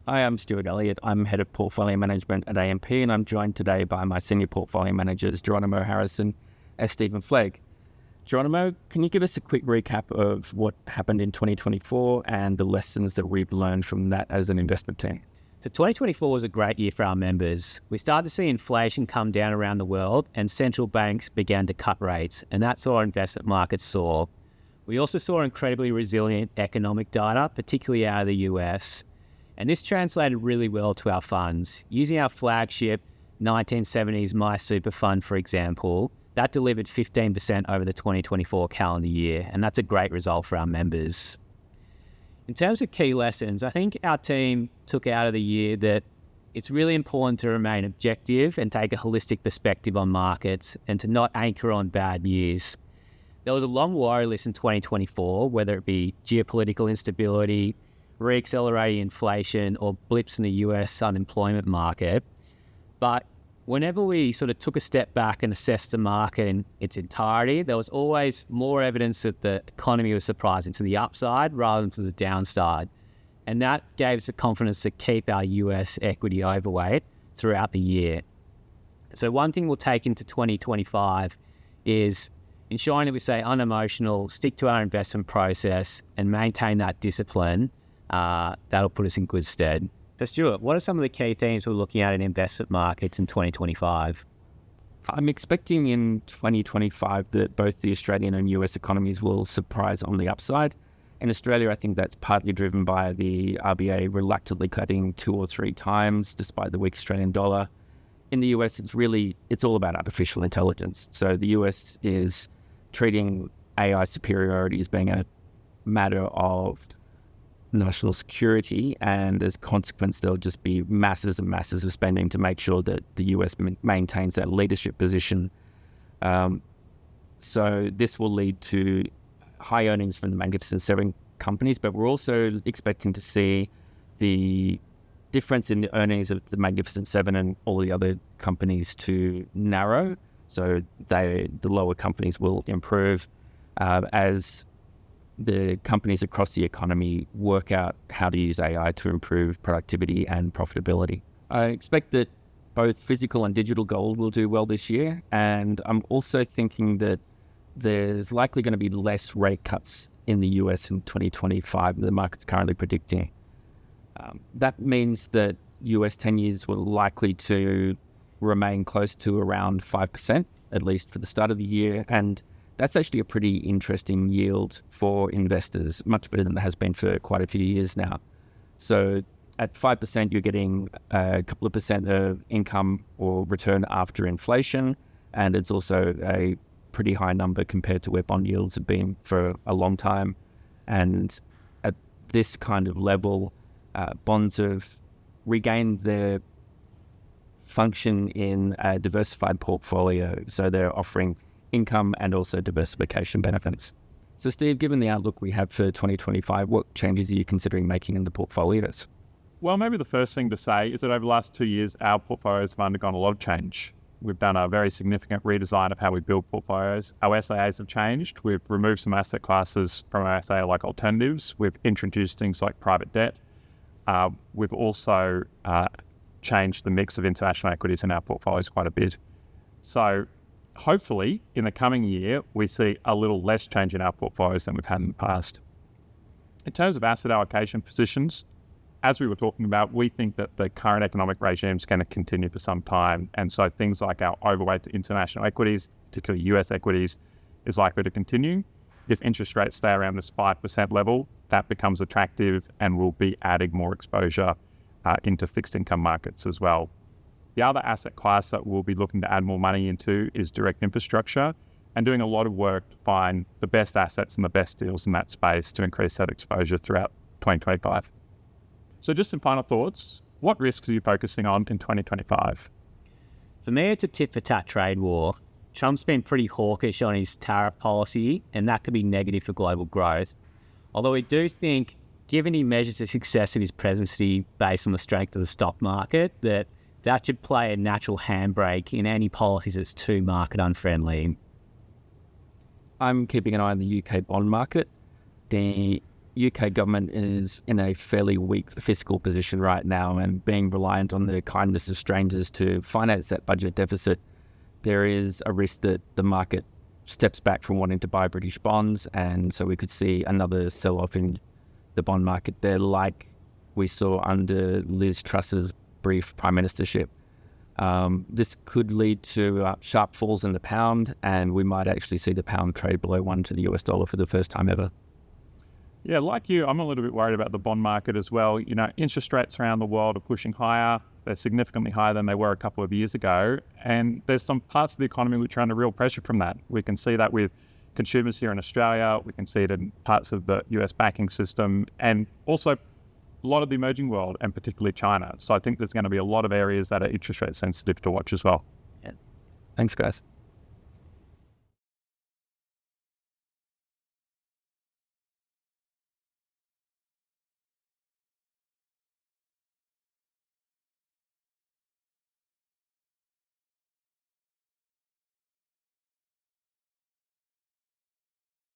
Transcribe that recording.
Hi, I'm Stuart Elliott. I'm Head of Portfolio Management at AMP, and I'm joined today by my Senior Portfolio Managers, Geronimo Harrison and Stephen Flegg. Geronimo, can you give us a quick recap of what happened in 2024 and the lessons that we've learned from that as an investment team? So 2024 was a great year for our members. We started to see inflation come down around the world and central banks began to cut rates, and that's what our investment markets saw. We also saw incredibly resilient economic data, particularly out of the US. And this translated really well to our funds. Using our flagship 1970s MySuper Fund, for example, that delivered 15% over the 2024 calendar year, and that's a great result for our members. In terms of key lessons, I think our team took out of the year that it's really important to remain objective and take a holistic perspective on markets and to not anchor on bad news. There was a long worry list in 2024, whether it be geopolitical instability, re-accelerating inflation, or blips in the US unemployment market. But whenever we sort of took a step back and assessed the market in its entirety, there was always more evidence that the economy was surprising to the upside rather than to the downside. And that gave us the confidence to keep our US equity overweight throughout the year. So one thing we'll take into 2025 is ensuring that we stay unemotional, stick to our investment process, and maintain that discipline. That'll put us in good stead. So Stuart, what are some of the key themes we're looking at in investment markets in 2025? I'm expecting in 2025 that both the Australian and US economies will surprise on the upside. In Australia, I think that's partly driven by the RBA reluctantly cutting 2 or 3 times despite the weak Australian dollar. In the US, it's all about artificial intelligence. So the US is treating AI superiority as being a matter of national security, and as a consequence there'll just be masses and masses of spending to make sure that the US maintains that leadership position. So this will lead to high earnings from the Magnificent Seven companies, but we're also expecting to see the difference in the earnings of the Magnificent Seven and all the other companies to narrow. So the lower companies will improve as the companies across the economy work out how to use AI to improve productivity and profitability. I expect that both physical and digital gold will do well this year, and I'm also thinking that there's likely going to be less rate cuts in the US in 2025 than the market's currently predicting. That means that US 10 years will likely to remain close to around 5%, at least for the start of the year, and that's actually a pretty interesting yield for investors, much better than it has been for quite a few years now. So at 5%, you're getting a couple of percent of income or return after inflation, and it's also a pretty high number compared to where bond yields have been for a long time. And at this kind of level, bonds have regained their function in a diversified portfolio, so they're offering income and also diversification benefits. So Steve, given the outlook we have for 2025, what changes are you considering making in the portfolios? Well, maybe the first thing to say is that over the last 2 years, our portfolios have undergone a lot of change. We've done a very significant redesign of how we build portfolios. Our SAAs have changed. We've removed some asset classes from our SAA like alternatives. We've introduced things like private debt. We've also changed the mix of international equities in our portfolios quite a bit. So hopefully, in the coming year, we see a little less change in our portfolios than we've had in the past. In terms of asset allocation positions, as we were talking about, we think that the current economic regime is going to continue for some time. And so things like our overweight to international equities, particularly US equities, is likely to continue. If interest rates stay around this 5% level, that becomes attractive and we'll be adding more exposure into fixed income markets as well. The other asset class that we'll be looking to add more money into is direct infrastructure, and doing a lot of work to find the best assets and the best deals in that space to increase that exposure throughout 2025. So just some final thoughts. What risks are you focusing on in 2025? For me, it's a tit-for-tat trade war. Trump's been pretty hawkish on his tariff policy, and that could be negative for global growth. Although we do think, given he measures the success of his presidency based on the strength of the stock market, that should play a natural handbrake in any policies that's too market unfriendly. I'm keeping an eye on the UK bond market. The UK government is in a fairly weak fiscal position right now, and being reliant on the kindness of strangers to finance that budget deficit, there is a risk that the market steps back from wanting to buy British bonds, and so we could see another sell-off in the bond market there, like we saw under Liz Truss's brief prime ministership. This could lead to sharp falls in the pound, and we might actually see the pound trade below 1 to the US dollar for the first time ever. Yeah, like you, I'm a little bit worried about the bond market as well. Interest rates around the world are pushing higher. They're significantly higher than they were a couple of years ago. And there's some parts of the economy which are under real pressure from that. We can see that with consumers here in Australia. We can see it in parts of the US banking system, and also a lot of the emerging world, and particularly China. So I think there's going to be a lot of areas that are interest rate sensitive to watch as well. Yeah. Thanks, guys.